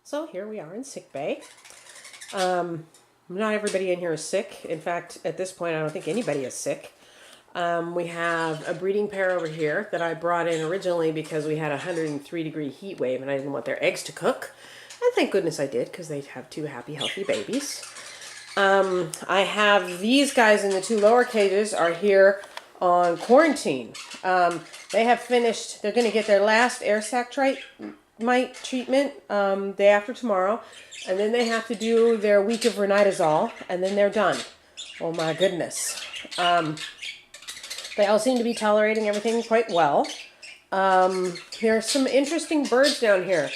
So here we are in sick bay. Not everybody in here is sick. In fact, at this point, I don't think anybody is sick. We have a breeding pair over here that I brought in originally because we had a 103-degree heat wave and I didn't want their eggs to cook. And thank goodness I did, because they have two happy, healthy babies. I have these guys in the two lower cages are here on quarantine. They have finished, they're going to get their last air sac mite treatment day after tomorrow, and then they have to do their week of ranitazole, and then they're done. Oh my goodness. They all seem to be tolerating everything quite well. There are some interesting birds down here.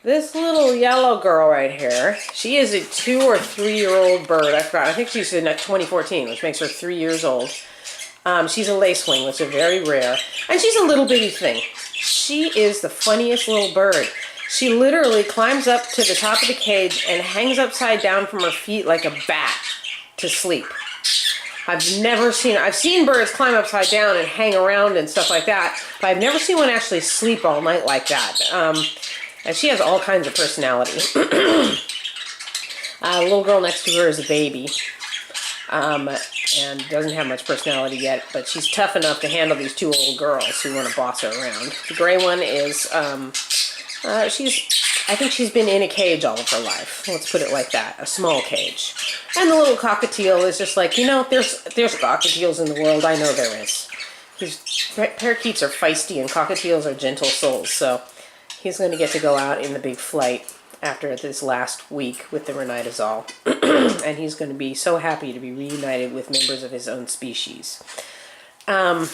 This little yellow girl right here, she is a 2 or 3 year old bird. I forgot. I think she's in 2014, which makes her 3 years old. She's a lacewing, which is very rare. And she's a little bitty thing. She is the funniest little bird. She literally climbs up to the top of the cage and hangs upside down from her feet like a bat to sleep. I've seen birds climb upside down and hang around and stuff like that, but I've never seen one actually sleep all night like that. And she has all kinds of personality. The little girl next to her is a baby. And doesn't have much personality yet, but she's tough enough to handle these two old girls who want to boss her around. The gray one is, I think she's been in a cage all of her life. Let's put it like that, a small cage. And the little cockatiel is just like, there's cockatiels in the world, I know there is. Parakeets are feisty and cockatiels are gentle souls, so he's going to get to go out in the big flight after this last week with the ranitazole. And he's going to be so happy to be reunited with members of his own species. The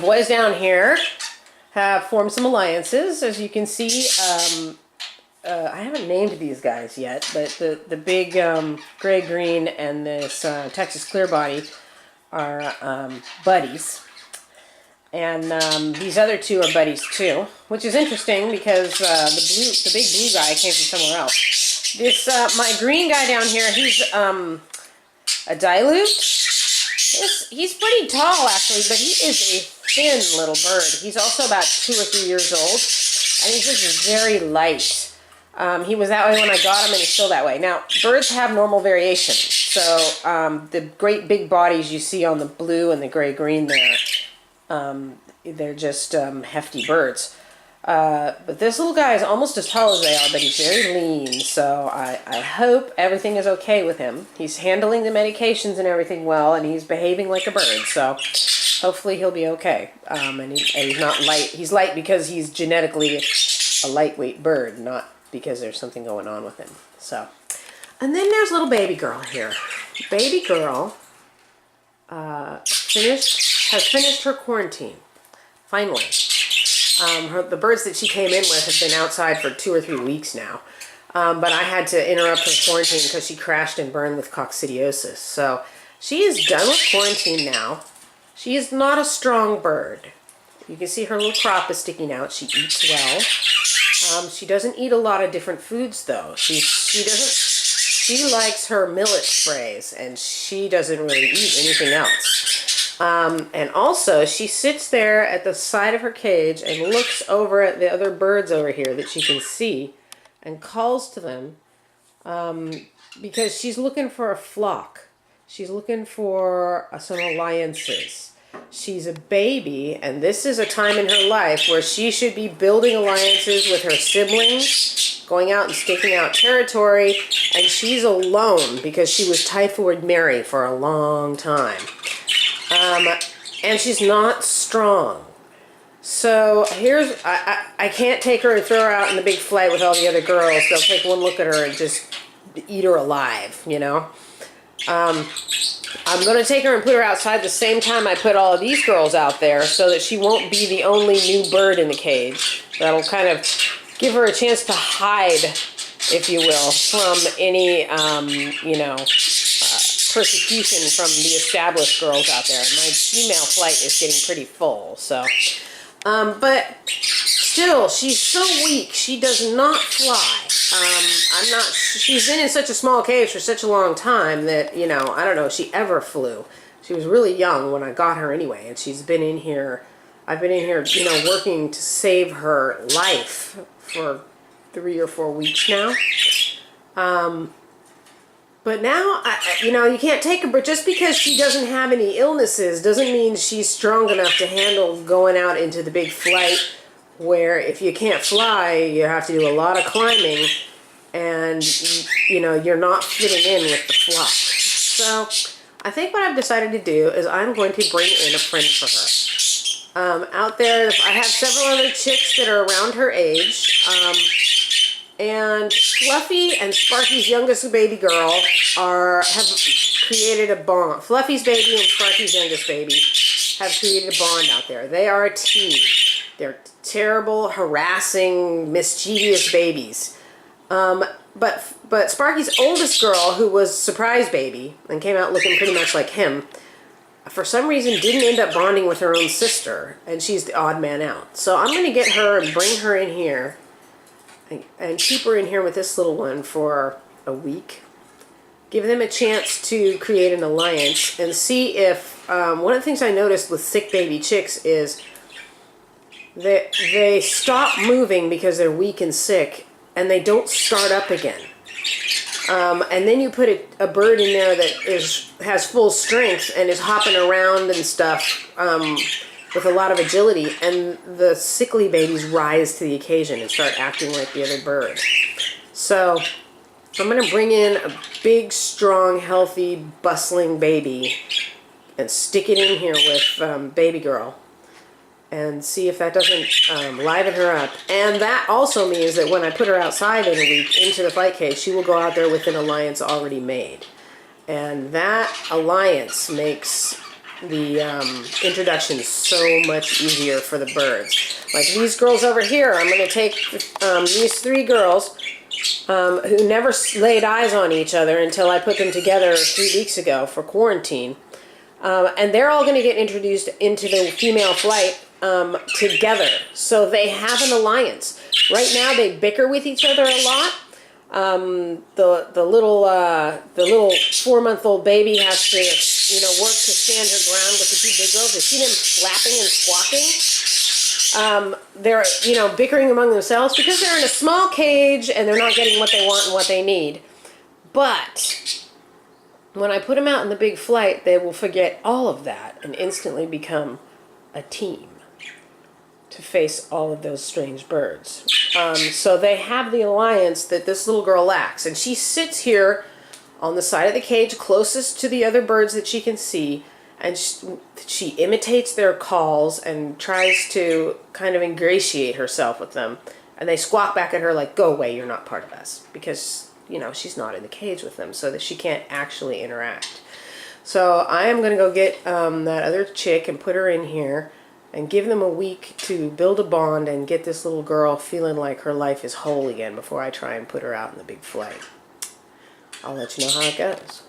boys down here have formed some alliances. As you can see, I haven't named these guys yet, but the big gray-green and this Texas clearbody are buddies. And these other two are buddies too, which is interesting because the big blue guy came from somewhere else. This my green guy down here, he's a dilute. He's pretty tall actually, but he is a thin little bird. He's also about 2 or 3 years old, and he's just very light. He was that way when I got him, and he's still that way. Now, birds have normal variation, so the great big bodies you see on the blue and the gray-green there, they're just hefty birds. But this little guy is almost as tall as they are, but he's very lean, so I hope everything is okay with him. He's handling the medications and everything well, and he's behaving like a bird, so hopefully he'll be okay. And he's not light. He's light because he's genetically a lightweight bird, not because there's something going on with him. So, and then there's little baby girl here. Baby girl has finished her quarantine, finally. The birds that she came in with have been outside for 2 or 3 weeks now. But I had to interrupt her quarantine because she crashed and burned with coccidiosis. So she is done with quarantine now. She is not a strong bird. You can see her little crop is sticking out. She eats well. She doesn't eat a lot of different foods though. She likes her millet sprays, and she doesn't really eat anything else. And also, she sits there at the side of her cage and looks over at the other birds over here that she can see and calls to them because she's looking for a flock. She's looking for some alliances. She's a baby, and this is a time in her life where she should be building alliances with her siblings, going out and staking out territory, and she's alone because she was Typhoid Mary for a long time. And she's not strong. So I can't take her and throw her out in the big flight with all the other girls. They'll take one look at her and just eat her alive, I'm going to take her and put her outside the same time I put all of these girls out there so that she won't be the only new bird in the cage. That'll kind of give her a chance to hide, if you will, from any, persecution from the established girls out there. My female flight is getting pretty full, so. But still, she's so weak. She does not fly. She's been in such a small cage for such a long time that, I don't know if she ever flew. She was really young when I got her anyway, and she's been in here, I've been in here, working to save her life for 3 or 4 weeks now. But now, you know, you can't take her, but just because she doesn't have any illnesses doesn't mean she's strong enough to handle going out into the big flight, where if you can't fly, you have to do a lot of climbing, and, you know, you're not fitting in with the flock. So I think what I've decided to do is I'm going to bring in a friend for her. Out there, I have several other chicks that are around her age. And Fluffy and Sparky's youngest baby girl have created a bond. Fluffy's baby and Sparky's youngest baby have created a bond out there. They are a team. They're terrible, harassing, mischievous babies. But Sparky's oldest girl, who was surprise baby and came out looking pretty much like him, for some reason didn't end up bonding with her own sister, and she's the odd man out. So I'm going to get her and bring her in here and keep her in here with this little one for a week. Give them a chance to create an alliance and see if, one of the things I noticed with sick baby chicks is that they stop moving because they're weak and sick, and they don't start up again. And then you put a bird in there that has full strength and is hopping around and stuff, with a lot of agility, and the sickly babies rise to the occasion and start acting like the other bird. So I'm going to bring in a big, strong, healthy, bustling baby and stick it in here with baby girl and see if that doesn't liven her up. And that also means that when I put her outside in a week into the flight cage, she will go out there with an alliance already made. And that alliance makes the introduction so much easier for the birds. Like these girls over here, I'm going to take these 3 girls who never laid eyes on each other until I put them together 3 weeks ago for quarantine. And they're all going to get introduced into the female flight together. So they have an alliance. Right now they bicker with each other a lot. The little 4-month-old baby has to, you know, work to stand her ground with the 2 big girls. You see them flapping and squawking. They're, you know, bickering among themselves because they're in a small cage and they're not getting what they want and what they need. But when I put them out in the big flight, they will forget all of that and instantly become a team to face all of those strange birds. So they have the alliance that this little girl lacks. And she sits here on the side of the cage closest to the other birds that she can see, and she imitates their calls and tries to kind of ingratiate herself with them. And they squawk back at her like, go away, you're not part of us. Because, you know, she's not in the cage with them, so that she can't actually interact. So I am going to go get that other chick and put her in here and give them a week to build a bond and get this little girl feeling like her life is whole again before I try and put her out in the big flight. I'll let you know how it goes.